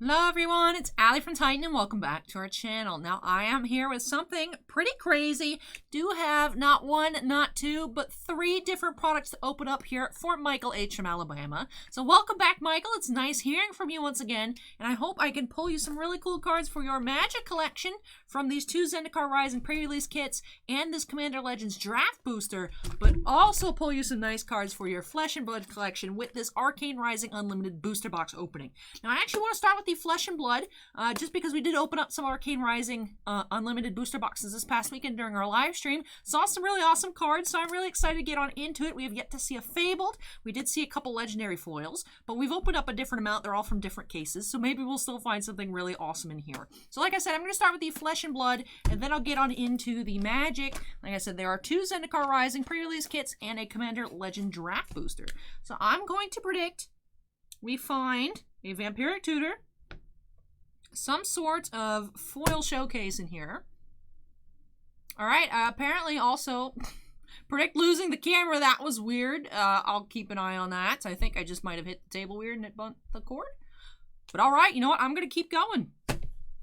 Hello everyone, it's Allie from Titan and welcome back to our channel. Now I am here with something pretty crazy. Do have not one, not two, but three different products to open up here for Michael H. from Alabama. So welcome back, Michael. It's nice hearing from you once again, and I hope I can pull you some really cool cards for your Magic collection from these two Zendikar Rising pre-release kits and this Commander Legends draft booster, but also pull you some nice cards for your Flesh and Blood collection with this Arcane Rising Unlimited booster box opening. Now I actually want to start with the Flesh and Blood, just because we did open up some Arcane Rising Unlimited booster boxes this past weekend during our live stream. Saw some really awesome cards, so I'm really excited to get on into it. We have yet to see a Fabled. We did see a couple legendary foils, but we've opened up a different amount. They're all from different cases, so maybe we'll still find something really awesome in here. So like I said, I'm going to start with the Flesh and Blood, and then I'll get on into the Magic. Like I said, there are two Zendikar Rising pre-release kits and a Commander Legend draft booster. So I'm going to predict we find a Vampiric Tutor, some sort of foil showcase in here. Alright, apparently also predict losing the camera. That was weird. I'll keep an eye on that. I think I just might have hit the table weird and it bumped the cord. But alright, you know what? I'm going to keep going.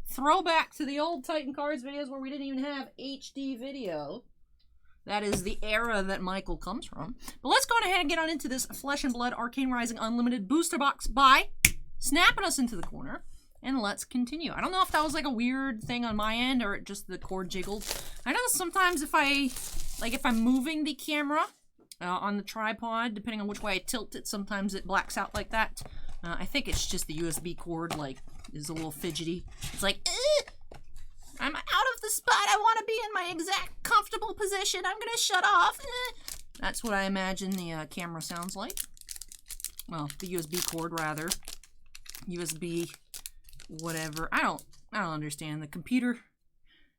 Throwback to the old Titan Cards videos where we didn't even have HD video. That is the era that Michael comes from. But let's go ahead and get on into this Flesh and Blood Arcane Rising Unlimited booster box by snapping us into the corner. And let's continue. I don't know if that was like a weird thing on my end or just the cord jiggled. I know sometimes if I'm moving the camera on the tripod, depending on which way I tilt it, sometimes it blacks out like that. I think it's just the USB cord, like, is a little fidgety. It's like, I'm out of the spot I want to be in my exact comfortable position. I'm gonna shut off. That's what I imagine the camera sounds like. Well, the USB cord, rather. USB... whatever. I don't understand the computer.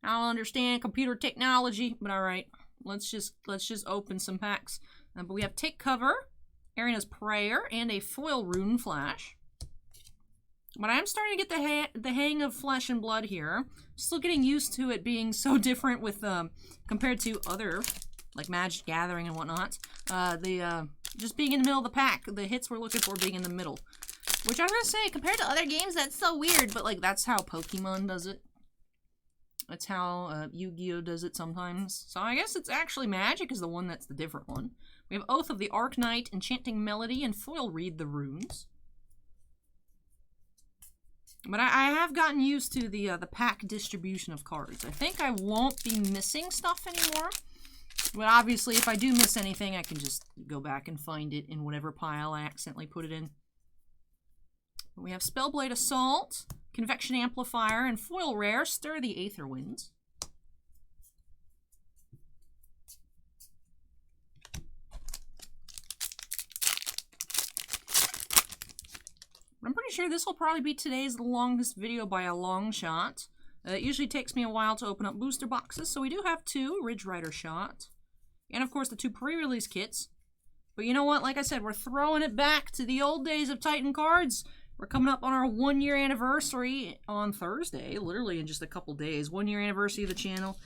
I don't understand computer technology, but alright. Let's just open some packs. But we have Take Cover, Arina's Prayer, and a foil Rune Flash. But I am starting to get the hang of Flesh and Blood here. Still getting used to it being so different with compared to other, like Magic Gathering and whatnot. Just being in the middle of the pack, the hits we're looking for being in the middle. Which I'm gonna say, compared to other games, that's so weird, but like that's how Pokemon does it. That's how Yu-Gi-Oh does it sometimes. So I guess it's actually Magic is the one that's the different one. We have Oath of the Arknight, Enchanting Melody, and Foil Read the Runes. But I have gotten used to the pack distribution of cards. I think I won't be missing stuff anymore. But obviously, if I do miss anything, I can just go back and find it in whatever pile I accidentally put it in. We have Spellblade Assault, Convection Amplifier, and foil rare, Stir the Aether Winds. I'm pretty sure this will probably be today's longest video by a long shot. It usually takes me a while to open up booster boxes, so we do have two, Ridge Rider Shot, and of course the two pre-release kits. But you know what, like I said, we're throwing it back to the old days of Titan Cards. We're coming up on our 1-year anniversary on Thursday, literally in just a couple days. 1-year anniversary of the channel.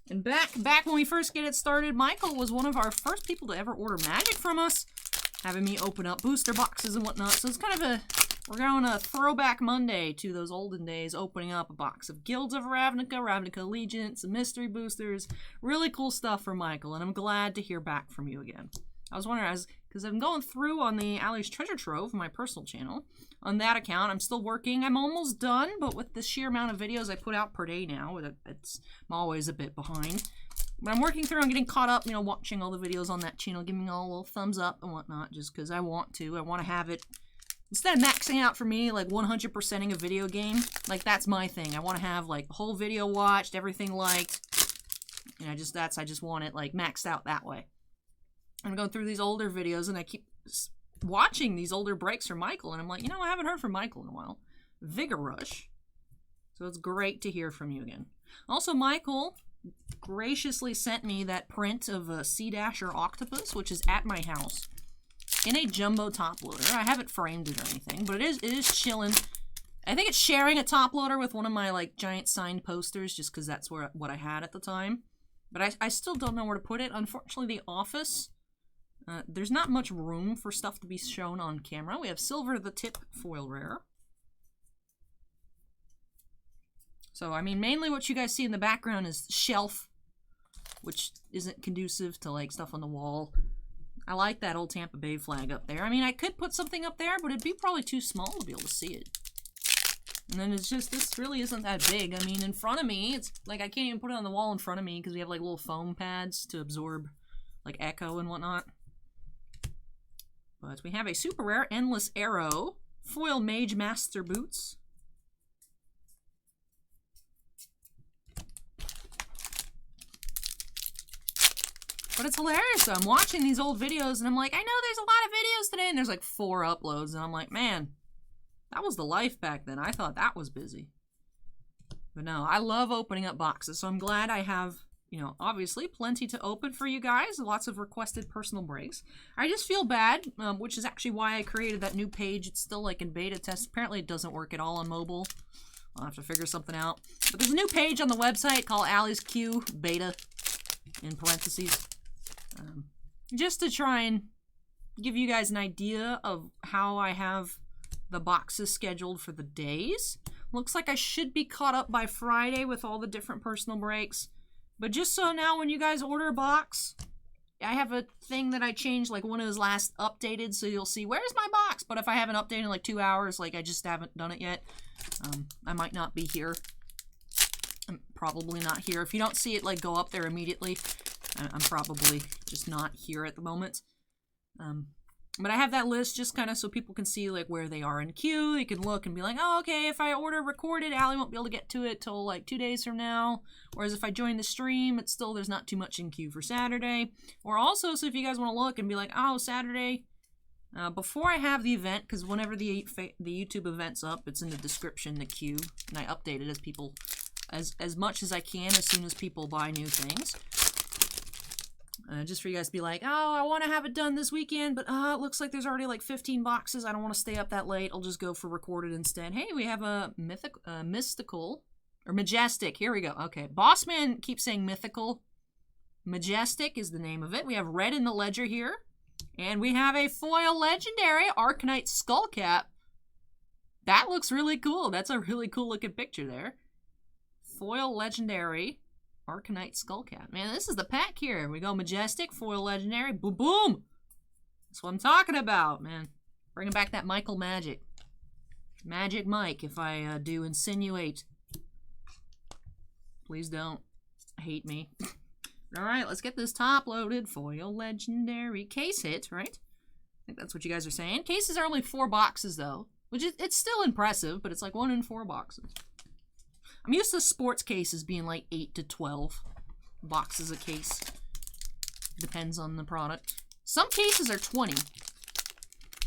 And back when we first get it started, Michael was one of our first people to ever order Magic from us, having me open up booster boxes and whatnot. So it's kind of we're going a throwback Monday to those olden days, opening up a box of Guilds of Ravnica, Ravnica Allegiance, mystery boosters. Really cool stuff for Michael, and I'm glad to hear back from you again. I was wondering, because I'm going through on the Allie's Treasure Trove, my personal channel. On that account, I'm still working. I'm almost done, but with the sheer amount of videos I put out per day now, I'm always a bit behind. But I'm working through on getting caught up, you know, watching all the videos on that channel, giving me all a little thumbs up and whatnot, just because I want to. I want to have it, instead of maxing out for me, like 100%ing a video game, like that's my thing. I want to have like the whole video watched, everything liked. You know, I just want it like maxed out that way. I'm going through these older videos and I keep watching these older breaks from Michael, and I'm like, you know, I haven't heard from Michael in a while. Vigor Rush. So it's great to hear from you again. Also, Michael graciously sent me that print of a Sea Dasher Octopus, which is at my house, in a jumbo top loader. I haven't framed it or anything, but it is chilling. I think it's sharing a top loader with one of my like giant signed posters, just because that's what I had at the time. But I still don't know where to put it. Unfortunately, the office, there's not much room for stuff to be shown on camera. We have Silver the Tip foil rare. So, I mean, mainly what you guys see in the background is shelf, which isn't conducive to, like, stuff on the wall. I like that old Tampa Bay flag up there. I mean, I could put something up there, but it'd be probably too small to be able to see it. And then it's just, this really isn't that big. I mean, in front of me, it's like I can't even put it on the wall in front of me because we have like little foam pads to absorb like echo and whatnot. But we have a super rare Endless Arrow, foil Mage Master Boots. But it's hilarious though. I'm watching these old videos and I'm like, I know there's a lot of videos today, and there's like 4 uploads, and I'm like, man, that was the life back then. I thought that was busy. But no, I love opening up boxes, so I'm glad I have, you know, obviously plenty to open for you guys. Lots of requested personal breaks. I just feel bad, which is actually why I created that new page. It's still like in beta test. Apparently it doesn't work at all on mobile. I'll have to figure something out. But there's a new page on the website called Allie's Q Beta, in parentheses. Just to try and give you guys an idea of how I have the boxes scheduled for the days. Looks like I should be caught up by Friday with all the different personal breaks. But just so now when you guys order a box, I have a thing that I changed like when it was last updated, so you'll see where's my box. But if I haven't updated in like 2 hours, like I just haven't done it yet, I might not be here. I'm probably not here. If you don't see it like go up there immediately, I'm probably just not here at the moment. But I have that list just kind of so people can see like where they are in queue. You can look and be like, oh, okay, if I order recorded, Allie won't be able to get to it till like 2 days from now. Whereas if I join the stream, it's still, there's not too much in queue for Saturday. Or also, so if you guys want to look and be like, oh, Saturday, before I have the event, because whenever the YouTube event's up, it's in the description, the queue, and I update it as people, as much as I can as soon as people buy new things. Just for you guys to be like, oh, I want to have it done this weekend, but it looks like there's already like 15 boxes. I don't want to stay up that late. I'll just go for recorded instead. Hey, we have a mystical, or majestic. Here we go. Okay, Bossman keeps saying mythical. Majestic is the name of it. We have red in the ledger here. And we have a foil legendary Arcanite Skullcap. That looks really cool. That's a really cool looking picture there. Foil legendary Arcanite Skullcap. Man, this is the pack here. We go majestic, foil legendary, boom, boom. That's what I'm talking about, man. Bringing back that Michael magic. Magic Mike, if I do insinuate. Please don't hate me. Alright, let's get this top loaded. Foil legendary case hit, right? I think that's what you guys are saying. Cases are only 4 boxes, though. Which is, it's still impressive, but it's like 1 in 4 boxes. I'm used to sports cases being like 8 to 12 boxes a case. Depends on the product. Some cases are 20.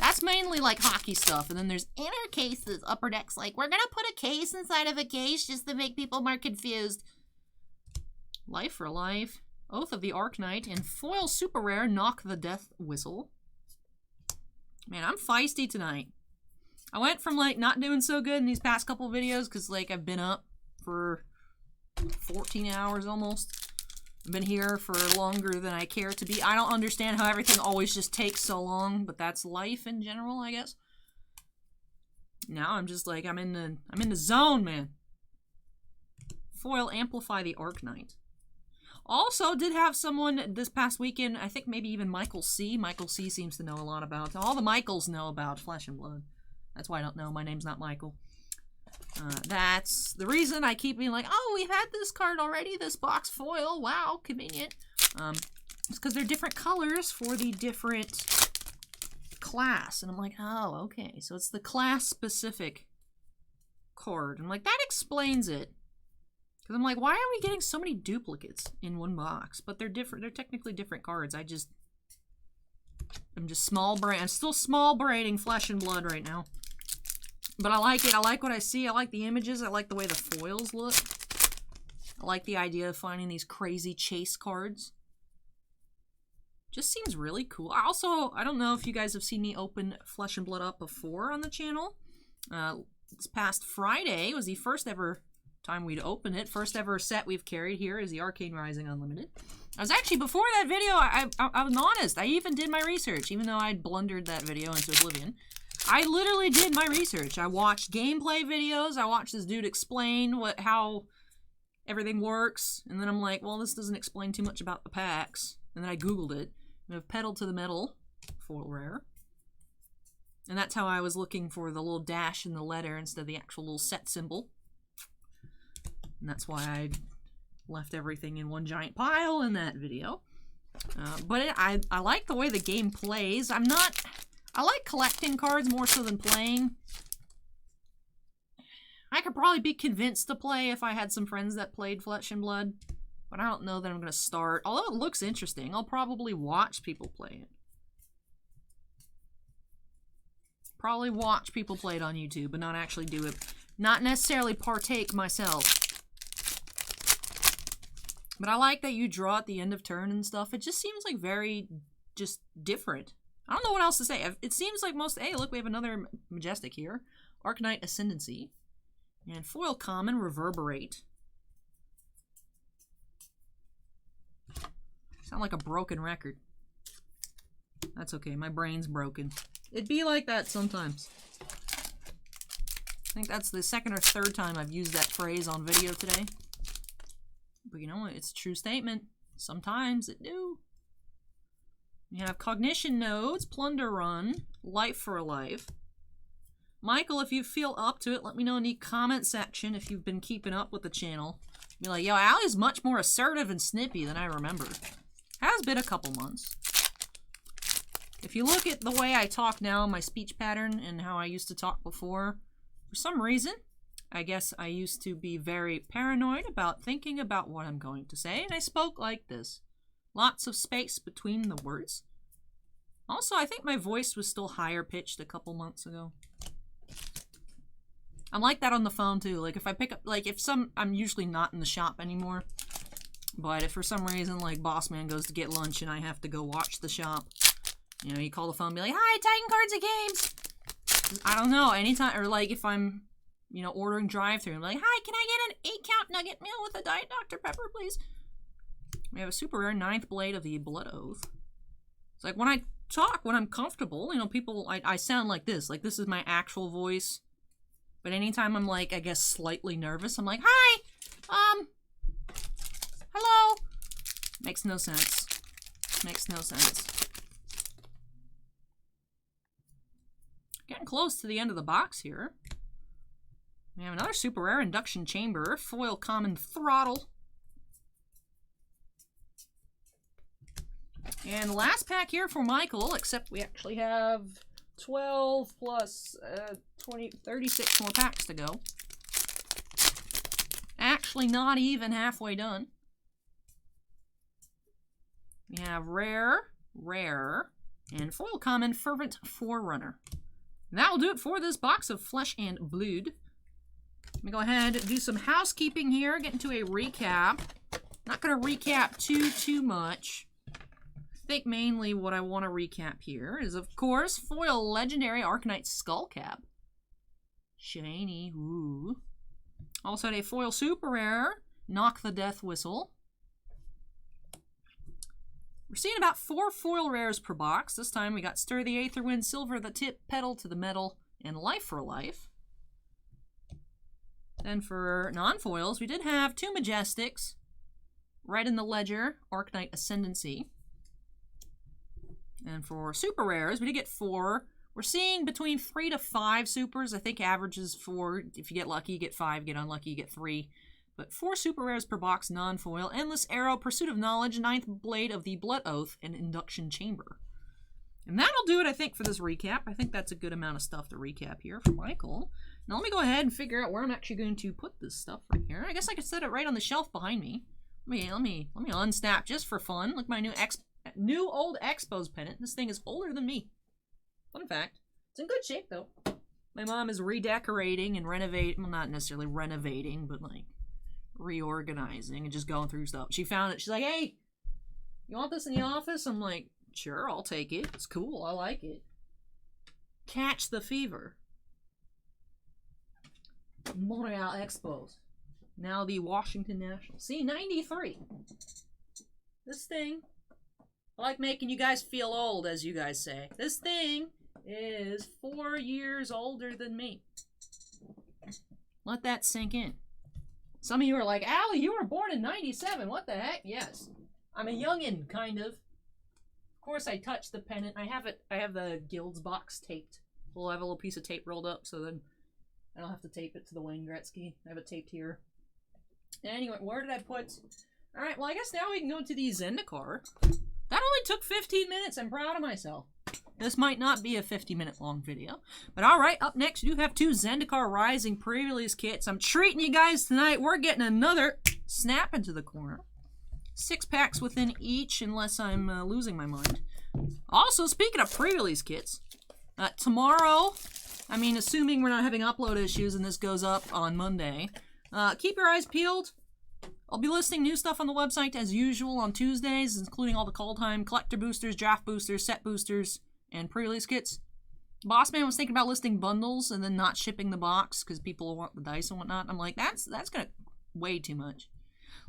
That's mainly like hockey stuff. And then there's inner cases, upper decks. Like, we're going to put a case inside of a case just to make people more confused. Life for Life, Oath of the Arcanite, and foil super rare Knock the Death Whistle. Man, I'm feisty tonight. I went from like not doing so good in these past couple videos because like I've been up for 14 hours almost. I've been here for longer than I care to be. I don't understand how everything always just takes so long, but that's life in general, I guess. Now I'm just like I'm in the zone, man. Foil Amplify the Arcanite. Also did have someone this past weekend, I think maybe even Michael C. Michael C seems to know a lot about. All the Michaels know about Flesh and Blood. That's why I don't know. My name's not Michael. That's the reason I keep being like, oh, we've had this card already, this box foil. Wow, convenient. It's because they're different colors for the different class. And I'm like, oh, okay. So it's the class-specific card. I'm like, that explains it. Because I'm like, why are we getting so many duplicates in one box? But they're different. They're technically different cards. I'm just small brain. I'm still small braining Flesh and Blood right now. But I like it. I like what I see. I like the images. I like the way the foils look. I like the idea of finding these crazy chase cards. Just seems really cool. I don't know if you guys have seen me open Flesh and Blood up before on the channel. This past Friday was the first ever time we'd open it. First ever set we've carried here is the Arcane Rising Unlimited. I was actually, before that video, I was honest. I even did my research, even though I'd blundered that video into oblivion. I literally did my research. I watched gameplay videos. I watched this dude explain how everything works. And then I'm like, well, this doesn't explain too much about the packs. And then I Googled it. And I've pedaled to the metal. Foil rare. And that's how I was looking for the little dash in the letter instead of the actual little set symbol. And that's why I left everything in one giant pile in that video. But I like the way the game plays. I like collecting cards more so than playing. I could probably be convinced to play if I had some friends that played Flesh and Blood. But I don't know that I'm going to start. Although it looks interesting, I'll probably watch people play it. Probably watch people play it on YouTube, but not actually do it. Not necessarily partake myself. But I like that you draw at the end of turn and stuff. It just seems like very, just different. I don't know what else to say. It seems like most... Hey, look, we have another Majestic here. Arcanite Ascendancy. And foil common, Reverberate. Sound like a broken record. That's okay, my brain's broken. It'd be like that sometimes. I think that's the second or third time I've used that phrase on video today. But you know what? It's a true statement. Sometimes it do. You have Cognition Nodes, Plunder Run, Life for a Life. Michael, if you feel up to it, let me know in the comment section if you've been keeping up with the channel. Be like, yo, Allie's much more assertive and snippy than I remember. Has been a couple months. If you look at the way I talk now, my speech pattern, and how I used to talk before, for some reason, I guess I used to be very paranoid about thinking about what I'm going to say, and I spoke like this. Lots of space between the words. Also, I think my voice was still higher pitched a couple months ago. I'm like that on the phone too. Like if I pick up, like I'm usually not in the shop anymore. But if for some reason like Boss Man goes to get lunch and I have to go watch the shop, you know, you call the phone and be like, hi, Titan Cards and Games. I don't know, anytime, or like if I'm, you know, ordering drive-thru, I'm like, hi, can I get an 8-count nugget meal with a Diet Dr. Pepper, please? We have a super rare 9th Blade of the Blood Oath. It's like when I talk, when I'm comfortable, you know, people, I sound like this is my actual voice. But anytime I'm like, I guess slightly nervous, I'm like, hi, hello. Makes no sense. Makes no sense. Getting close to the end of the box here. We have another super rare Induction Chamber, foil common Throttle. And the last pack here for Michael, except we actually have 12 plus 36 more packs to go. Actually not even halfway done. We have rare, and foil common Fervent Forerunner. And that will do it for this box of Flesh and Blood. Let me go ahead and do some housekeeping here, get into a recap. Not going to recap too much. I think mainly what I want to recap here is, of course, foil legendary Arcanite Skullcap. Shiny, ooh. Also had a foil super rare, Knock the Death Whistle. We're seeing about 4 foil rares per box. This time we got Stir the Aetherwind, Silver the Tip, Pedal to the Metal, and Life for Life. Then for non-foils, we did have 2 Majestics. Red in the Ledger, Arcanite Ascendancy. And for super rares, we did get 4. We're seeing between 3 to 5 supers. I think average is 4. If you get lucky, you get 5. Get unlucky, you get 3. But 4 super rares per box, non-foil. Endless Arrow, Pursuit of Knowledge, 9th Blade of the Blood Oath, and Induction Chamber. And that'll do it, I think, for this recap. I think that's a good amount of stuff to recap here for Michael. Now let me go ahead and figure out where I'm actually going to put this stuff right here. I guess I could set it right on the shelf behind me. Let me unsnap just for fun. Look, my new old Expos pennant. This thing is older than me. Fun fact. It's in good shape, though. My mom is redecorating and renovating. Well, not necessarily renovating, but like reorganizing and just going through stuff. She found it. She's like, hey, you want this in the office? I'm like, sure, I'll take it. It's cool. I like it. Catch the fever. Montreal Expos. Now the Washington Nationals. See, 93. This thing, I like making you guys feel old, as you guys say. This thing is 4 years older than me. Let that sink in. Some of you are like, Allie, you were born in 97. What the heck? Yes. I'm a youngin', kind of. Of course, I touched the pennant. I have the Guilds box taped. We'll have a little piece of tape rolled up, so then I don't have to tape it to the Wayne Gretzky. I have it taped here. Anyway, where did I put... Alright, well, I guess now we can go to the Zendikar. That only took 15 minutes. I'm proud of myself. This might not be a 50-minute long video. But alright, up next, you have 2 Zendikar Rising pre-release kits. I'm treating you guys tonight. We're getting another snap into the corner. 6 packs within each, unless I'm losing my mind. Also, speaking of pre-release kits, tomorrow, I mean, assuming we're not having upload issues and this goes up on Monday, keep your eyes peeled. I'll be listing new stuff on the website as usual on Tuesdays, including all the call time, collector boosters, draft boosters, set boosters, and pre-release kits. Bossman was thinking about listing bundles and then not shipping the box because people want the dice and whatnot. I'm like, that's gonna way too much.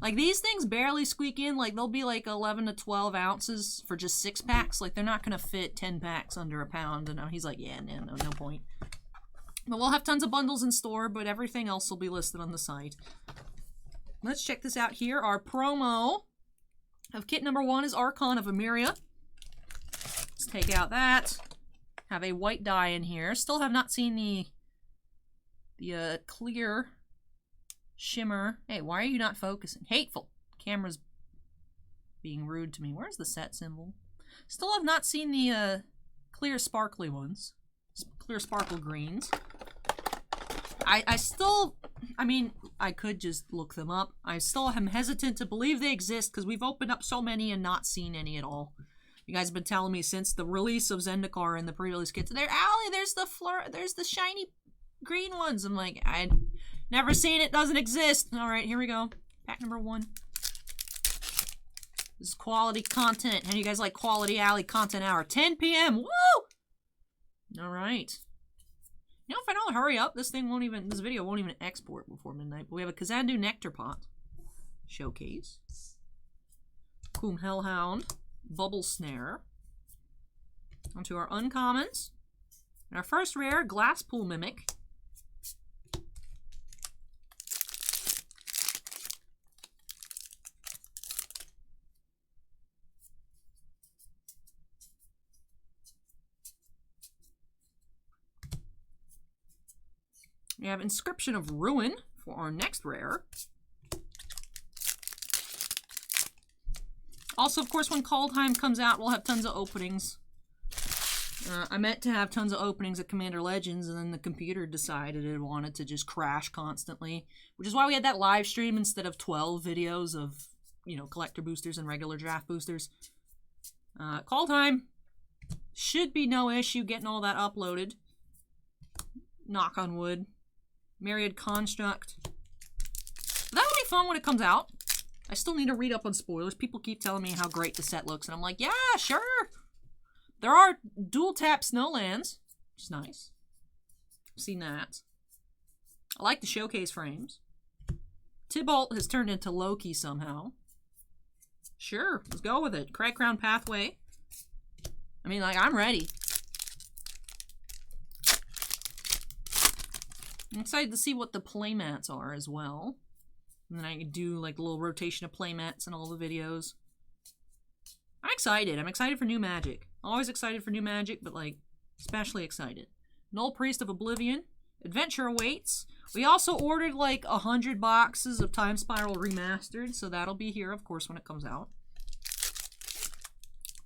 Like, these things barely squeak in. Like, they'll be like 11 to 12 ounces for just 6 packs. Like, they're not gonna fit 10 packs under a pound. And he's like, yeah, no point. But we'll have tons of bundles in store, but everything else will be listed on the site. Let's check this out here. Our promo of kit number 1 is Archon of Emeria. Let's take out that. Have a white die in here. Still have not seen the clear shimmer. Hey, why are you not focusing? Hateful. Camera's being rude to me. Where's the set symbol? Still have not seen the clear sparkly ones. Clear sparkle greens. I mean, I could just look them up. I still am hesitant to believe they exist because we've opened up so many and not seen any at all. You guys have been telling me since the release of Zendikar and the pre-release kits. There, Allie, there's the shiny green ones. I'm like, I never seen it, doesn't exist. All right, here we go. Pack number 1. This is quality content. How do you guys like quality Allie content hour? 10 p.m. Woo! All right. You know, if I don't hurry up, this video won't even export before midnight. But we have a Kazandu Nectar Pot showcase. Coom Hellhound. Bubble Snare. Onto our uncommons. And our first rare, Glasspool Mimic. We have Inscription of Ruin for our next rare. Also, of course, when Call Time comes out, we'll have tons of openings. I meant to have tons of openings at Commander Legends, and then the computer decided it wanted to just crash constantly, which is why we had that live stream instead of 12 videos of, you know, collector boosters and regular draft boosters. Call Time should be no issue getting all that uploaded. Knock on wood. Myriad Construct. That'll be fun when it comes out. I still need to read up on spoilers. People keep telling me how great the set looks, and I'm like, yeah, sure. There are dual tap Snowlands, which is nice. I've seen that. I like the showcase frames. Tybalt has turned into Loki somehow. Sure, let's go with it. Crag Crown Pathway. I mean, like, I'm ready. I'm excited to see what the playmats are as well. And then I can do like a little rotation of playmats in all the videos. I'm excited. I'm excited for new Magic. Always excited for new Magic, but like, especially excited. Null Priest of Oblivion. Adventure Awaits. We also ordered like 100 boxes of Time Spiral Remastered, so that'll be here, of course, when it comes out.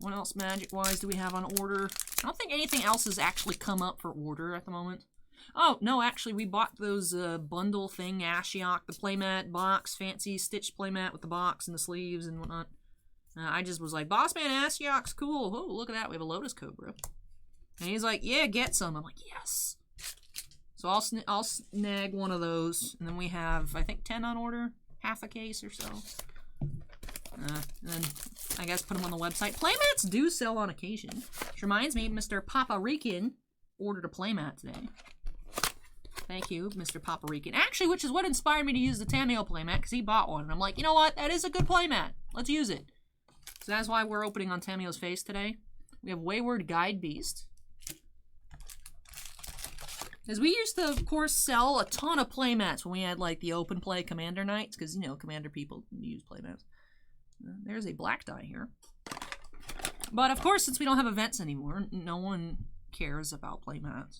What else Magic-wise do we have on order? I don't think anything else has actually come up for order at the moment. Oh, no, actually, we bought those bundle thing, Ashiok, the playmat box, fancy stitched playmat with the box and the sleeves and whatnot. I just was like, Bossman Ashiok's cool. Oh, look at that. We have a Lotus Cobra. And he's like, yeah, get some. I'm like, yes. So I'll snag one of those. And then we have, I think, 10 on order. Half a case or so. And then, I guess, put them on the website. Playmats do sell on occasion. Which reminds me, Mr. Paparican ordered a playmat today. Thank you, Mr. Paparican. Actually, which is what inspired me to use the Tamiyo playmat, because he bought one. And I'm like, you know what? That is a good playmat. Let's use it. So that's why we're opening on Tamiyo's face today. We have Wayward Guide Beast. Because we used to, of course, sell a ton of playmats when we had, like, the open play Commander nights. Because, you know, Commander people use playmats. There's a black die here. But, of course, since we don't have events anymore, no one cares about playmats.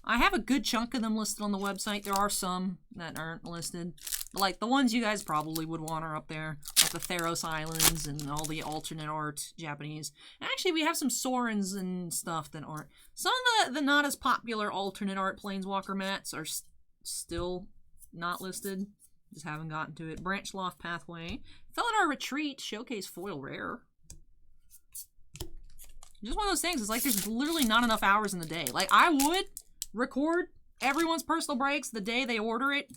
I have a good chunk of them listed on the website. There are some that aren't listed. But, like, the ones you guys probably would want are up there. Like the Theros Islands and all the alternate art Japanese. And actually, we have some Sorens and stuff that aren't. Some of the not as popular alternate art Planeswalker mats are still not listed. Just haven't gotten to it. Branch Loft Pathway. Felidar Retreat Showcase Foil Rare. Just one of those things. It's like there's literally not enough hours in the day. Like, I would record everyone's personal breaks the day they order it.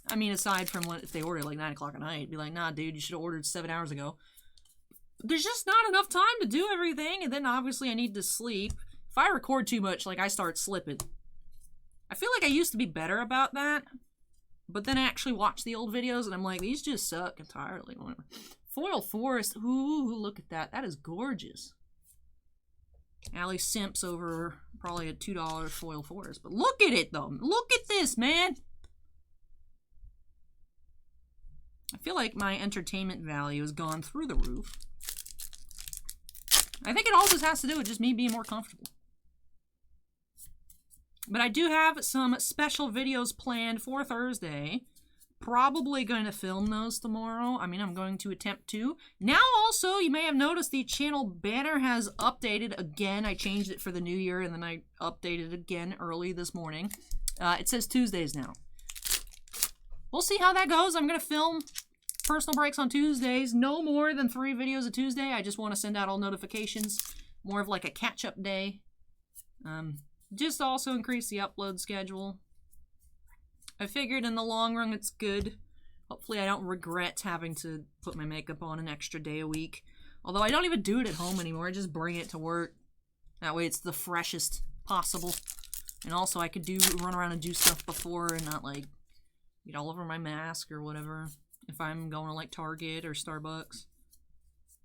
I mean, aside from if they order it like 9 o'clock at night, be like, nah, dude, you should have ordered 7 hours ago. There's just not enough time to do everything, and then obviously I need to sleep. If I record too much, like, I start slipping. I feel like I used to be better about that, but then I actually watch the old videos, and I'm like, these just suck entirely. Whatever. Foil Forest. Ooh, look at that. That is gorgeous. Allie simps over probably a $2 Foil Forest. But look at it, though. Look at this, man. I feel like my entertainment value has gone through the roof. I think it all just has to do with just me being more comfortable. But I do have some special videos planned for Thursday. Probably going to film those tomorrow. I mean, I'm going to attempt to. Now also, you may have noticed the channel banner has updated again. I changed it for the new year, and then I updated it again early this morning. It says Tuesdays now. We'll see how that goes. I'm going to film personal breaks on Tuesdays. No more than 3 videos a Tuesday. I just want to send out all notifications. More of like a catch-up day. Just also increase the upload schedule. I figured in the long run it's good. Hopefully I don't regret having to put my makeup on an extra day a week. Although I don't even do it at home anymore. I just bring it to work. That way it's the freshest possible. And also I could run around and do stuff before and not like get all over my mask or whatever. If I'm going to like Target or Starbucks.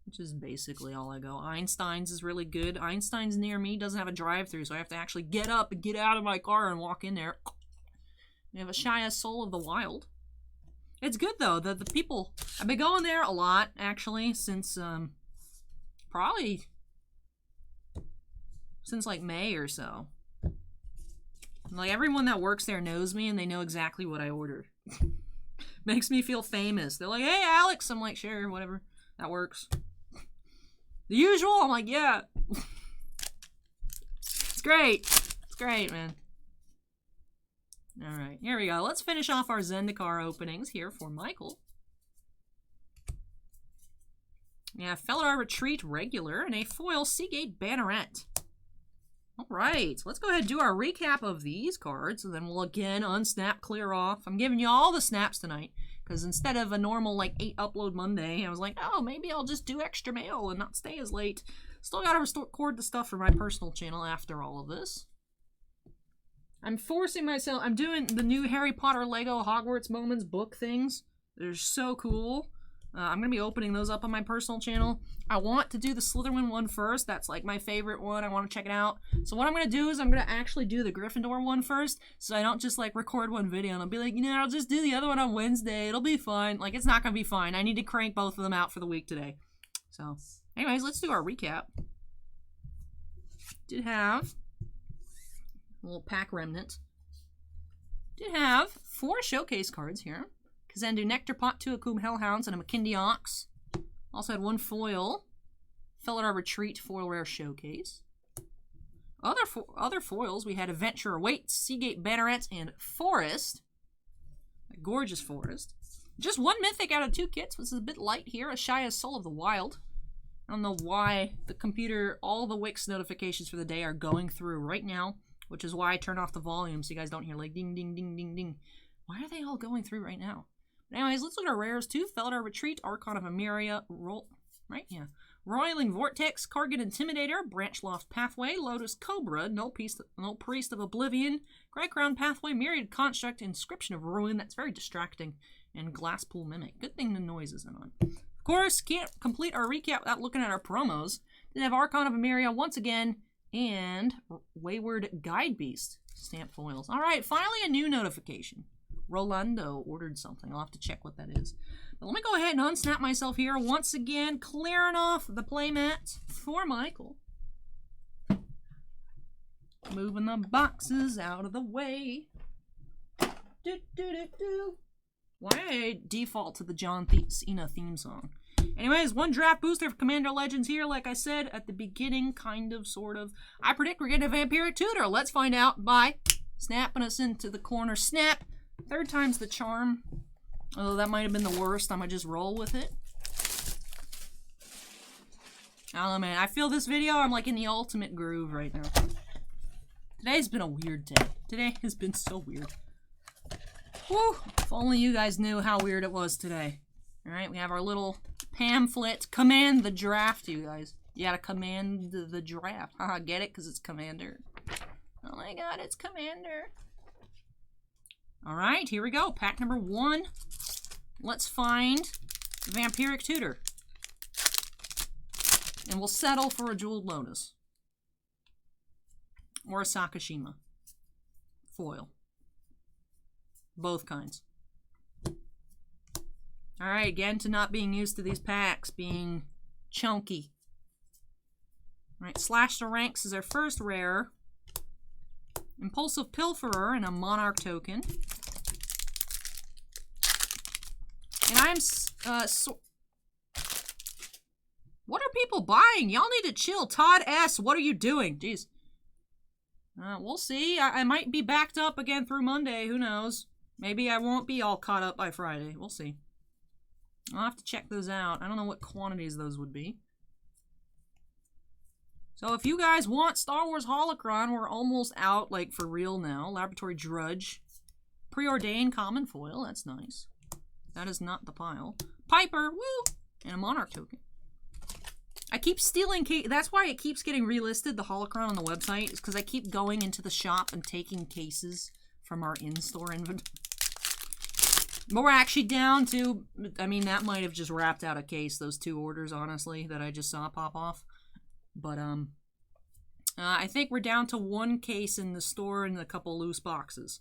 Which is basically all I go. Einstein's is really good. Einstein's near me. Doesn't have a drive-thru, so I have to actually get up and get out of my car and walk in there. We have a Shia Soul of the Wild. It's good though. The people, I've been going there a lot actually since probably since like May or so. Like everyone that works there knows me and they know exactly what I ordered. Makes me feel famous. They're like, "Hey Alex," I'm like, "Sure, whatever, that works." The usual, I'm like, "Yeah." It's great. It's great, man. Alright, here we go. Let's finish off our Zendikar openings here for Michael. Yeah, Felidar Retreat regular and a foil Seagate Banneret. Alright, let's go ahead and do our recap of these cards, and then we'll again unsnap, clear off. I'm giving you all the snaps tonight, because instead of a normal like 8 upload Monday, I was like, oh, maybe I'll just do extra mail and not stay as late. Still gotta record the stuff for my personal channel after all of this. I'm forcing myself, I'm doing the new Harry Potter Lego Hogwarts Moments book things. They're so cool. I'm going to be opening those up on my personal channel. I want to do the Slytherin one first. That's like my favorite one. I want to check it out. So what I'm going to do is I'm going to actually do the Gryffindor one first. So I don't just like record one video and I'll be like, you know, I'll just do the other one on Wednesday. It'll be fine. Like, it's not going to be fine. I need to crank both of them out for the week today. So anyways, let's do our recap. Did have a little pack remnant. Did have 4 showcase cards here. Kazandu Nectarpot, 2 Akum Hellhounds, and a Makindi Ox. Also had 1 foil. Felidar Retreat foil rare showcase. Other foils, we had Adventurer Waits, Seagate Banneret, and Forest. A gorgeous Forest. Just 1 mythic out of 2 kits, which is a bit light here. Ashia's Soul of the Wild. I don't know why the computer, all the Wix notifications for the day are going through right now, which is why I turn off the volume so you guys don't hear like ding, ding, ding, ding, ding. Why are they all going through right now? But anyways, let's look at our rares too. Felidar Retreat, Archon of Emeria, Roiling Vortex, Kargan Intimidator, Branch Loft Pathway, Lotus Cobra, Null Priest of Oblivion, Grey Crown Pathway, Myriad Construct, Inscription of Ruin, that's very distracting, and Glasspool Mimic. Good thing the noise isn't on. Of course, can't complete our recap without looking at our promos. Then have Archon of Emeria once again and Wayward Guide Beast stamp foils. All right, finally a new notification. Rolando ordered something. I'll have to check what that is. But let me go ahead and unsnap myself here once again, clearing off the playmat for Michael. Moving the boxes out of the way. Why I default to the John Cena theme song? Anyways, one draft booster for Commander Legends here, like I said at the beginning, kind of, sort of. I predict we're getting a Vampiric Tutor. Let's find out by snapping us into the corner. Snap. Third time's the charm. Although that might have been the worst. I'm going to just roll with it. I don't know, man. I feel this video, I'm like in the ultimate groove right now. Today's been a weird day. Today has been so weird. Whew. If only you guys knew how weird it was today. Alright, we have our little pamphlet. Command the draft, you guys. You gotta command the draft. Haha, get it? Because it's Commander. Oh my god, it's Commander. Alright, here we go. Pack number 1. Let's find Vampiric Tutor. And we'll settle for a Jeweled Lotus. Or a Sakashima. Foil. Both kinds. Alright, again to not being used to these packs being chunky. Alright, Slash the Ranks is our first rare. Impulsive Pilferer and a Monarch token. And I'm, what are people buying? Y'all need to chill. Todd S., what are you doing? Jeez. We'll see. I might be backed up again through Monday. Who knows? Maybe I won't be all caught up by Friday. We'll see. I'll have to check those out. I don't know what quantities those would be. So if you guys want Star Wars Holocron, we're almost out, like, for real now. Laboratory Drudge. Preordained Common Foil. That's nice. That is not the pile. Piper. Woo! And a Monarch token. I keep stealing that's why it keeps getting relisted, the Holocron on the website, is because I keep going into the shop and taking cases from our in-store inventory. But we're actually down to, I mean, that might have just wrapped out a case, those 2 orders, honestly, that I just saw pop off. But, I think we're down to 1 case in the store and a couple loose boxes.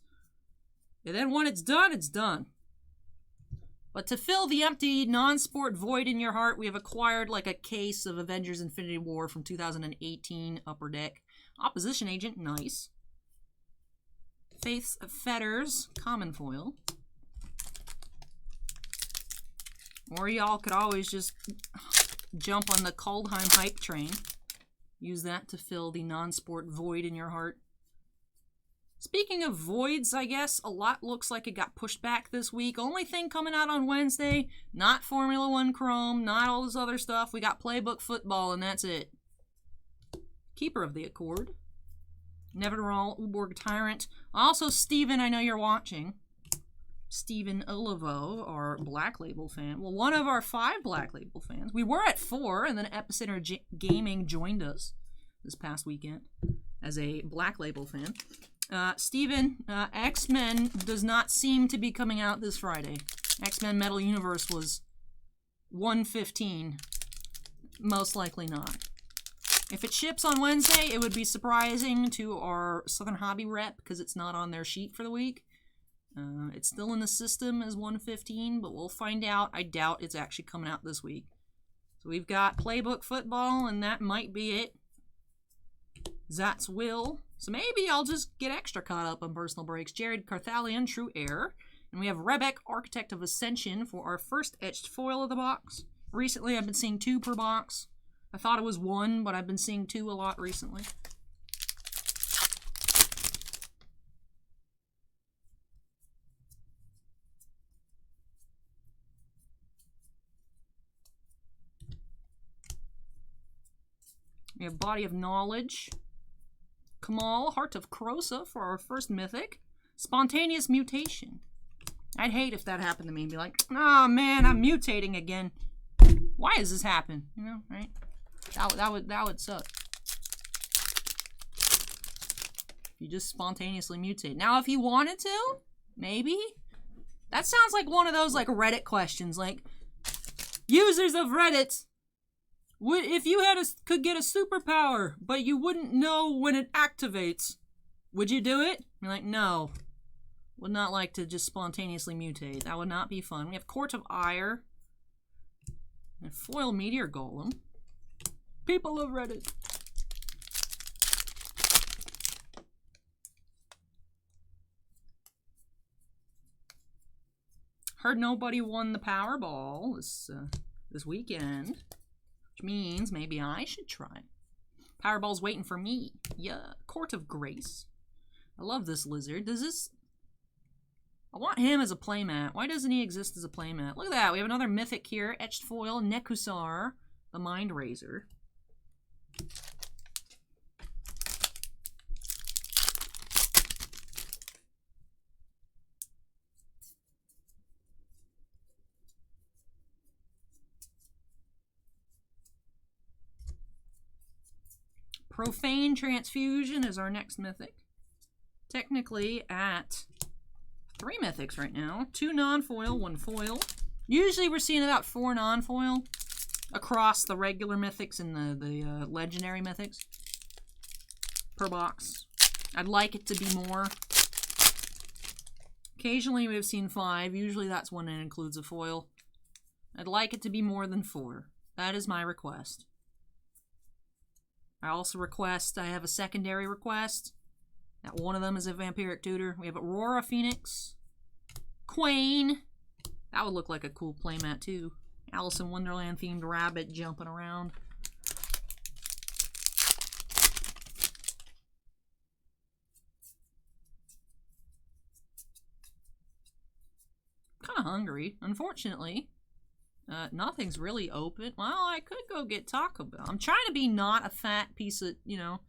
And then when it's done, it's done. But to fill the empty non-sport void in your heart, we have acquired like a case of Avengers Infinity War from 2018 Upper Deck. Opposition Agent, nice. Faith's Fetters, Common Foil. Or y'all could always just jump on the Kaldheim hype train. Use that to fill the non-sport void in your heart. Speaking of voids, I guess, a lot looks like it got pushed back this week. Only thing coming out on Wednesday, not Formula 1 Chrome, not all this other stuff. We got Playbook Football, and that's it. Keeper of the Accord. Neverall, Uborg Tyrant. Also, Steven, I know you're watching. Steven Olivo, our Black Label fan. Well, one of our 5 Black Label fans. We were at 4, and then Epicenter Gaming joined us this past weekend as a Black Label fan. Steven, X-Men does not seem to be coming out this Friday. X-Men Metal Universe was 1/15. Most likely not. If it ships on Wednesday, it would be surprising to our Southern Hobby rep because it's not on their sheet for the week. It's still in the system as 1/15, but we'll find out. I doubt it's actually coming out this week. So we've got Playbook Football, and that might be it. That's Will. So maybe I'll just get extra caught up on personal breaks. Jared Carthalion, True Heir. And we have Rebek, Architect of Ascension, for our first etched foil of the box. Recently, I've been seeing 2 per box. I thought it was 1, but I've been seeing 2 a lot recently. We have Body of Knowledge. Kamal, Heart of Krosa for our first mythic. Spontaneous Mutation. I'd hate if that happened to me and be like, oh man, I'm mutating again. Why does this happen? You know, right? That would suck. You just spontaneously mutate. Now, if you wanted to, maybe. That sounds like one of those like Reddit questions. Like, users of Reddit, If you could get a superpower, but you wouldn't know when it activates, would you do it? You're like, no. Would not like to just spontaneously mutate. That would not be fun. We have Court of Ire. And Foil Meteor Golem. People of Reddit. Heard nobody won the Powerball this weekend, which means maybe I should try. Powerball's waiting for me. Yeah, Court of Grace. I love this lizard. Does this... I want him as a playmat. Why doesn't he exist as a playmat? Look at that. We have another mythic here. Etched Foil, Nekusar, the Mind Razor. Profane Transfusion is our next mythic. Technically at 3 mythics right now. 2 non-foil, 1 foil. Usually we're seeing about 4 non-foil across the regular mythics and the legendary mythics per box. I'd like it to be more. Occasionally we've seen 5. Usually that's when it includes a foil. I'd like it to be more than 4. That is my request. I also request, I have a secondary request. That one of them is a Vampiric Tutor. We have Aurora Phoenix. Quain. That would look like a cool playmat too. Alice in Wonderland themed rabbit jumping around. Kind of hungry, unfortunately. Nothing's really open. Well, I could go get Taco Bell. I'm trying to be not a fat piece of, you know,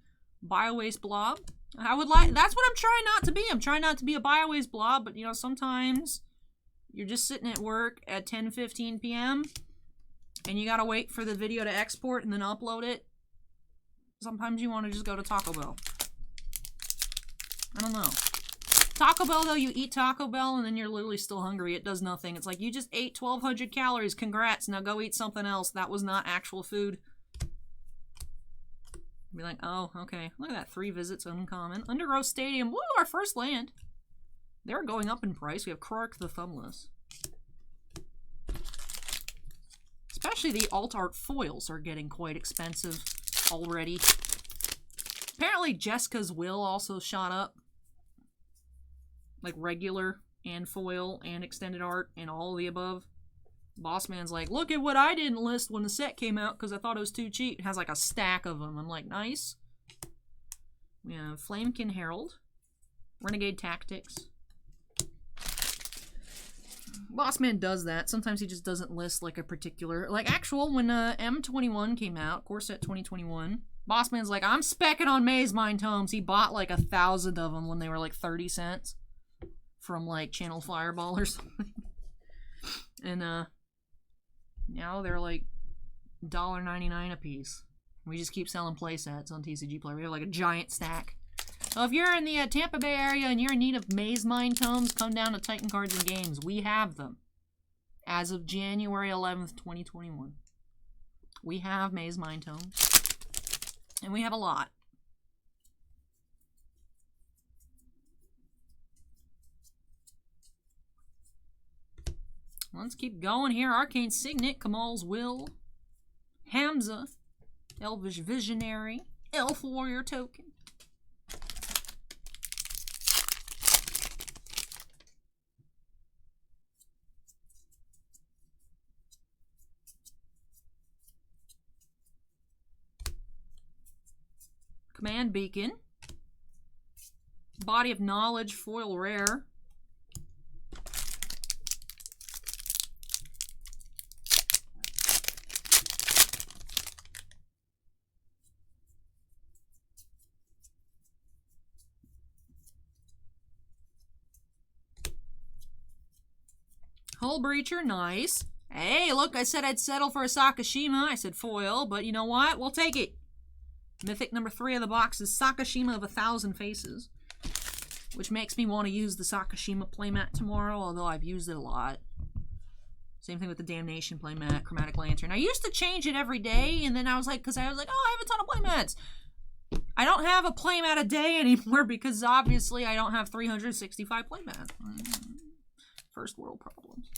bio-waste blob. I would like, that's what I'm trying not to be. I'm trying not to be a bio-waste blob, but, you know, sometimes you're just sitting at work at 10:15 p.m. and you gotta wait for the video to export and then upload it. Sometimes you want to just go to Taco Bell. I don't know. Taco Bell, though, you eat Taco Bell and then you're literally still hungry. It does nothing. It's like, you just ate 1,200 calories. Congrats. Now go eat something else. That was not actual food. Be like, oh, okay. Look at that. 3 visits, uncommon. Undergrowth Stadium. Woo, our first land. They're going up in price. We have Krark the Thumbless. Especially the alt art foils are getting quite expensive already. Apparently Jessica's Will also shot up. Like regular and foil and extended art and all of the above. Bossman's like, look at what I didn't list when the set came out because I thought it was too cheap. It has like a stack of them. I'm like, nice. We have Flamekin Herald. Renegade Tactics. Bossman does that. Sometimes he just doesn't list like a particular... Like actual, when M21 came out, Core Set 2021, Bossman's like, I'm specking on Maze Mind Tomes. He bought like 1,000 of them when they were like 30 cents. From like Channel Fireball or something. And now they're like $1.99 a piece. We just keep selling playsets on TCG Player. We have like a giant stack. So if you're in the Tampa Bay area and you're in need of Maze Mind Tomes, come down to Titan Cards and Games. We have them. As of January 11th, 2021. We have Maze Mind Tomes. And we have a lot. Let's keep going here. Arcane Signet, Kamal's Will, Hamza, Elvish Visionary, Elf Warrior Token. Command Beacon. Body of Knowledge, foil rare. Hull Breacher, nice. Hey, look, I said I'd settle for a Sakashima. I said foil, but you know what? We'll take it. Mythic number 3 of the box is Sakashima of 1,000 Faces, which makes me want to use the Sakashima playmat tomorrow, although I've used it a lot. Same thing with the Damnation playmat, Chromatic Lantern. I used to change it every day, and then I was like, oh, I have a ton of playmats. I don't have a playmat a day anymore because obviously I don't have 365 playmats. First world problems.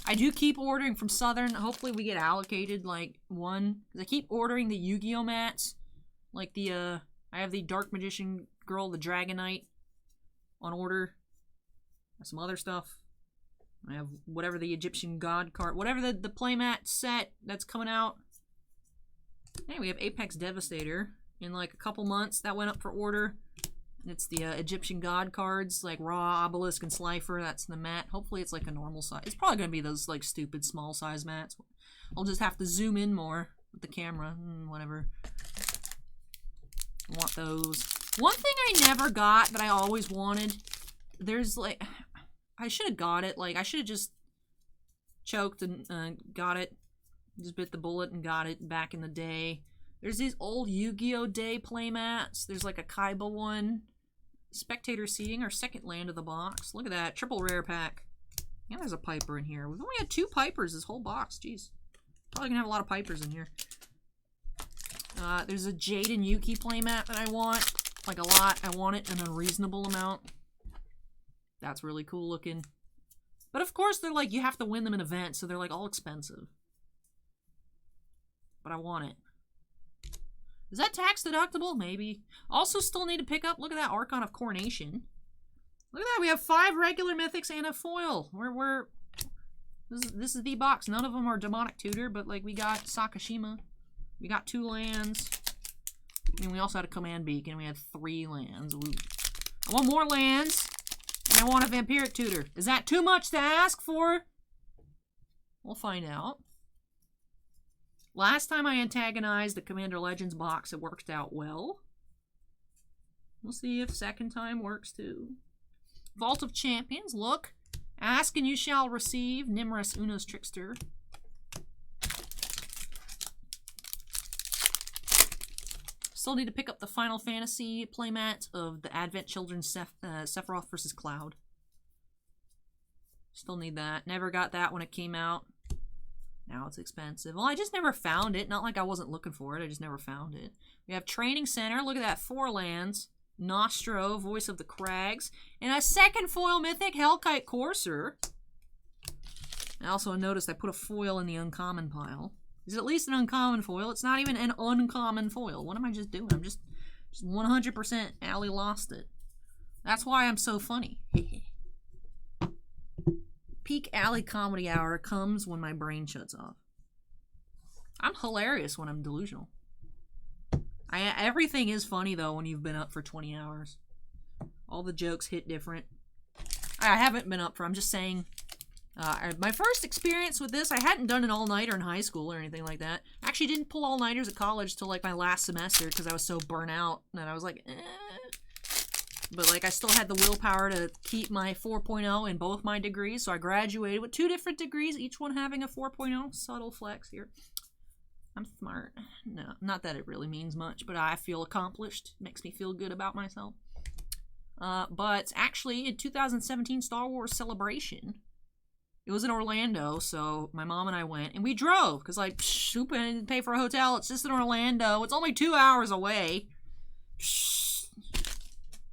I do keep ordering from Southern. Hopefully we get allocated like one. I keep ordering the Yu-Gi-Oh mats. Like the, I have the Dark Magician Girl, the Dragon Knight on order. Some other stuff. I have whatever the Egyptian God card, whatever the playmat set that's coming out. Hey, we have Apex Devastator in like a couple months. That went up for order. It's the Egyptian God cards, like Ra, Obelisk, and Slifer. That's the mat. Hopefully it's like a normal size. It's probably going to be those like stupid small size mats. I'll just have to zoom in more with the camera. Whatever. I want those. One thing I never got that I always wanted, there's like, I should have got it. Like, I should have just choked and got it. Just bit the bullet and got it back in the day. There's these old Yu-Gi-Oh! Day playmats. There's like a Kaiba one. Spectator seating, our second land of the box. Look at that. Triple rare pack. Yeah, there's a Piper in here. We've only had 2 Pipers this whole box. Jeez. Probably gonna have a lot of Pipers in here. There's a Jade and Yuki playmat that I want. Like a lot. I want it in a reasonable amount. That's really cool looking. But of course, they're like, you have to win them in events, so they're like all expensive. But I want it. Is that tax deductible? Maybe. Also still need to pick up, look at that Archon of Coronation. Look at that, we have 5 regular mythics and a foil. This is the box. None of them are Demonic Tutor, but like we got Sakashima. We got 2 lands. And we also had a Command Beacon. We had 3 lands. Ooh. I want more lands. And I want a Vampiric Tutor. Is that too much to ask for? We'll find out. Last time I antagonized the Commander Legends box, it worked out well. We'll see if second time works too. Vault of Champions, look. Ask and you shall receive. Nimrus Uno's Trickster. Still need to pick up the Final Fantasy playmat of the Advent Children Sephiroth vs. Cloud. Still need that. Never got that when it came out. Now it's expensive. Well, I just never found it. Not like I wasn't looking for it. I just never found it. We have Training Center. Look at that. 4 lands. Nostro, Voice of the Crags. And a second foil mythic, Hellkite Courser. I also noticed I put a foil in the uncommon pile. Is it at least an uncommon foil? It's not even an uncommon foil. What am I just doing? I'm just 100% Allie lost it. That's why I'm so funny. Peak Alley comedy hour comes when my brain shuts off. I'm hilarious when I'm delusional. Everything is funny, though, when you've been up for 20 hours. All the jokes hit different. I haven't been up for, I'm just saying, my first experience with this, I hadn't done an all-nighter in high school or anything like that. I actually didn't pull all-nighters at college till, like, my last semester because I was so burnt out that I was like, eh. But, like, I still had the willpower to keep my 4.0 in both my degrees, so I graduated with 2 different degrees, each one having a 4.0. Subtle flex here. I'm smart. No, not that it really means much, but I feel accomplished. It makes me feel good about myself. But actually, in 2017 Star Wars Celebration, it was in Orlando, so my mom and I went, and we drove, because, like, who didn't pay for a hotel? It's just in Orlando. It's only 2 hours away.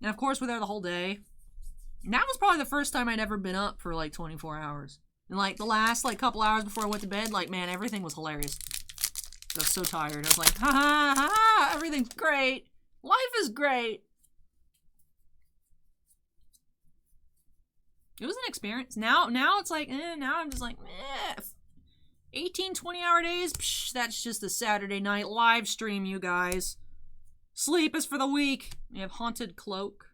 And of course, we're there the whole day. And that was probably the first time I'd ever been up for like 24 hours. And like the last like couple hours before I went to bed, like, man, everything was hilarious. I was so tired. I was like, ha ha ha, everything's great. Life is great. It was an experience. Now it's like, now I'm just like, 18, 20-hour days, psh, that's just a Saturday night live stream, you guys. Sleep is for the weak. We have Haunted Cloak.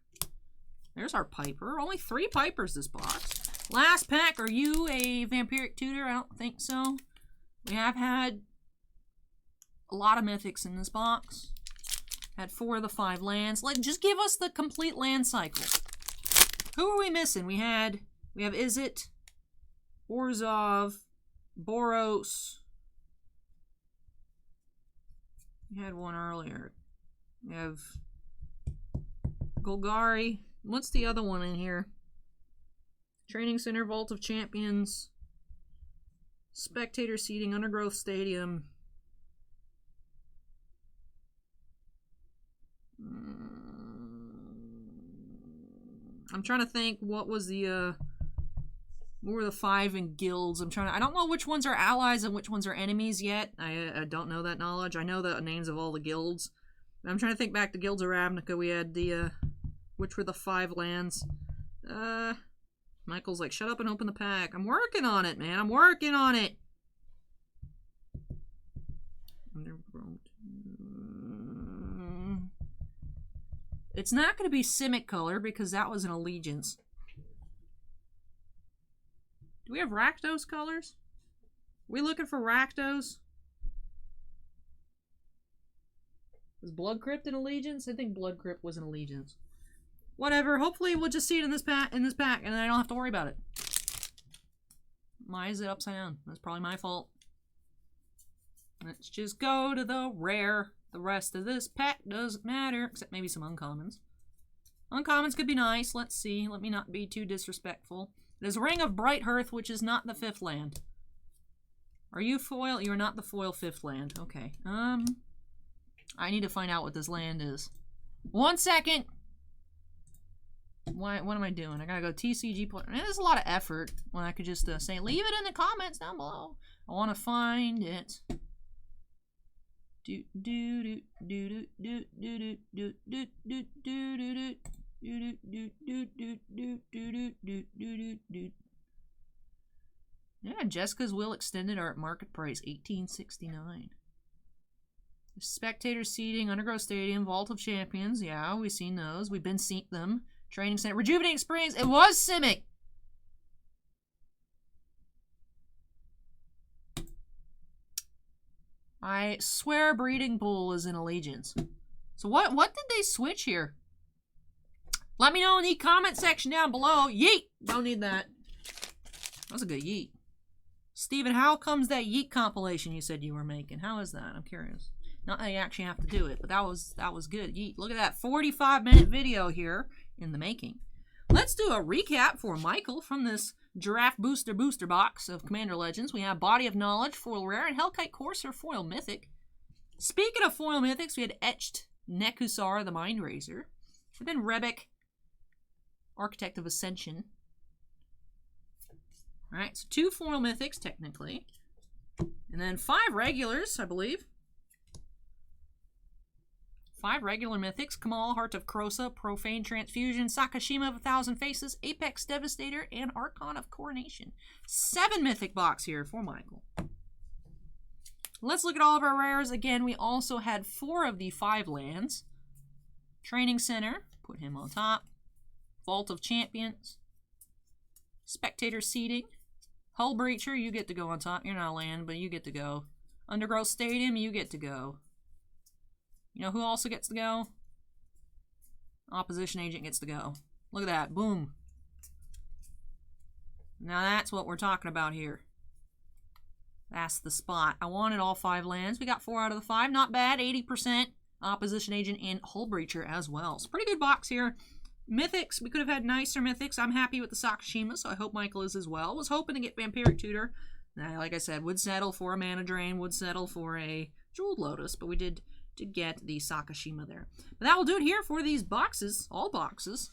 There's our Piper. Only 3 Pipers this box. Last pack. Are you a Vampiric Tutor? I don't think so. We have had a lot of mythics in this box. Had 4 of the 5 lands. Just give us the complete land cycle. Who are we missing? We have Izzet, Orzhov, Boros. We had one earlier. We have Golgari. What's the other one in here? Training Center, Vault of Champions, Spectator Seating, Undergrowth Stadium. I'm trying to think what was the what were the 5 in guilds. I don't know which ones are allies and which ones are enemies yet. I don't know that knowledge. I know the names of all the guilds. I'm trying to think back to Guilds of Ravnica. We had the which were the 5 lands. Michael's like, shut up and open the pack. I'm working on it, man. I'm working on it. It's not going to be Simic color because that was an allegiance. Do we have Rakdos colors? Are we looking for Rakdos? Was Blood Crypt an allegiance? I think Blood Crypt was an allegiance. Whatever. Hopefully we'll just see it in this pack, and then I don't have to worry about it. Why is it upside down? That's probably my fault. Let's just go to the rare. The rest of this pack doesn't matter, except maybe some uncommons. Uncommons could be nice. Let's see. Let me not be too disrespectful. There's Ring of Bright Hearth, which is not the 5th land. Are you foil? You're not the foil 5th land. Okay. I need to find out what this land is. 1 second. What am I doing? I gotta go TCG point. Man, there's a lot of effort when I could just say, leave it in the comments down below. I want to find it. Yeah, Jessica's Will extended art market price $18.69. Spectator Seating, Undergrowth Stadium, Vault of Champions. Yeah, we've seen those. We've been seeing them. Training Center, Rejuvenating Springs. It was Simic. I swear Breeding Pool is in Allegiance. So what did they switch here? Let me know in the comment section down below. Yeet! Don't need that. That was a good yeet. Steven, how comes that yeet compilation you said you were making? How is that? I'm curious. Not that you actually have to do it, but that was good. Yeet. Look at that 45-minute video here in the making. Let's do a recap for Michael from this Giraffe Booster box of Commander Legends. We have Body of Knowledge, foil rare, and Hellkite Courser, foil mythic. Speaking of foil mythics, we had Etched Nekusar, the Mind Razor. And then Rebek, Architect of Ascension. Alright, so 2 foil mythics, technically. And then 5 regulars, I believe. 5 regular mythics: Kamal, Heart of Krosa, Profane Transfusion, Sakashima of 1,000 Faces, Apex Devastator, and Archon of Coronation. 7 mythic box here for Michael. Let's look at all of our rares. Again, we also had 4 of the 5 lands. Training Center, put him on top. Vault of Champions. Spectator Seating. Hull Breacher, you get to go on top. You're not a land, but you get to go. Undergrowth Stadium, you get to go. You know who also gets to go? Opposition Agent gets to go. Look at that. Boom. Now that's what we're talking about here. That's the spot. I wanted all 5 lands. We got 4 out of the 5. Not bad. 80%. Opposition Agent and Hull Breacher as well. It's a pretty good box here. Mythics. We could have had nicer mythics. I'm happy with the Sakashima, so I hope Michael is as well. Was hoping to get Vampiric Tutor. Like I said, would settle for a Mana Drain. Would settle for a Jeweled Lotus. But we did get the Sakashima there. But that will do it here for these boxes. All boxes.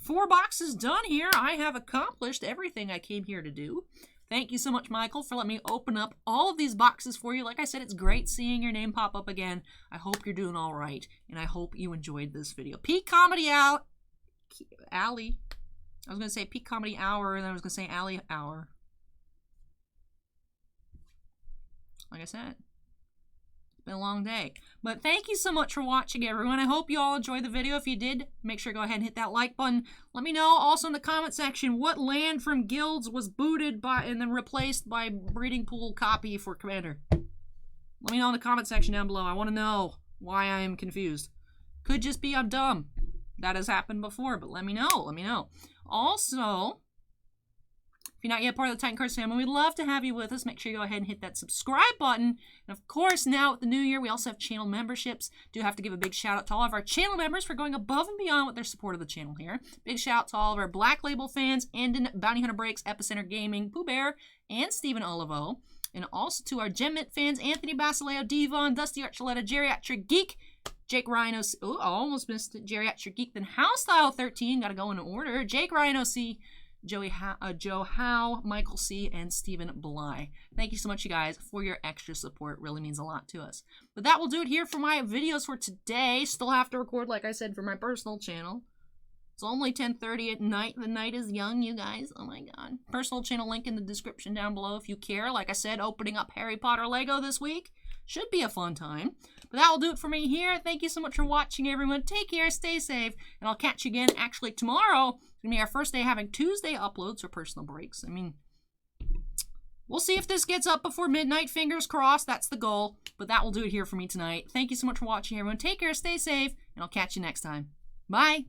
4 boxes done here. I have accomplished everything I came here to do. Thank you so much, Michael, for letting me open up all of these boxes for you. Like I said, it's great seeing your name pop up again. I hope you're doing all right, and I hope you enjoyed this video. Peak Comedy out. Alley. I was going to say Peak Comedy Hour, and then I was going to say Alley Hour. Like I said, it's been a long day. But thank you so much for watching, everyone. I hope you all enjoyed the video. If you did, make sure to go ahead and hit that like button. Let me know also in the comment section what land from Guilds was booted by and then replaced by Breeding Pool copy for Commander. Let me know in the comment section down below. I want to know why I am confused. Could just be I'm dumb. That has happened before, but let me know. Let me know. Also, if you're not yet part of the Titan Cards family, we'd love to have you with us. Make sure you go ahead and hit that subscribe button. And of course, now with the new year, we also have channel memberships. Do have to give a big shout out to all of our channel members for going above and beyond with their support of the channel here. Big shout out to all of our Black Label fans, Andon, Bounty Hunter Breaks, Epicenter Gaming, Pooh Bear, and Stephen Olivo. And also to our Gem Mint fans, Anthony Basileo, Devon, Dusty Archuleta, Geriatric Geek, Jake Ryan OC. Oh, I almost missed it. Geriatric Geek. Then House 13. Got to go in order. Jake Ryan OC, Joe Howe, Michael C, and Stephen Bly. Thank you so much, you guys, for your extra support. It really means a lot to us. But that will do it here for my videos for today. Still have to record, like I said, for my personal channel. It's only 10:30 at night. The night is young, you guys. Oh my god. Personal channel link in the description down below if you care. Like I said, opening up Harry Potter Lego this week. Should be a fun time. But that will do it for me here. Thank you so much for watching, everyone. Take care, stay safe, and I'll catch you again. Actually, tomorrow is going to be our first day having Tuesday uploads for personal breaks. I mean, we'll see if this gets up before midnight. Fingers crossed. That's the goal. But that will do it here for me tonight. Thank you so much for watching, everyone. Take care, stay safe, and I'll catch you next time. Bye.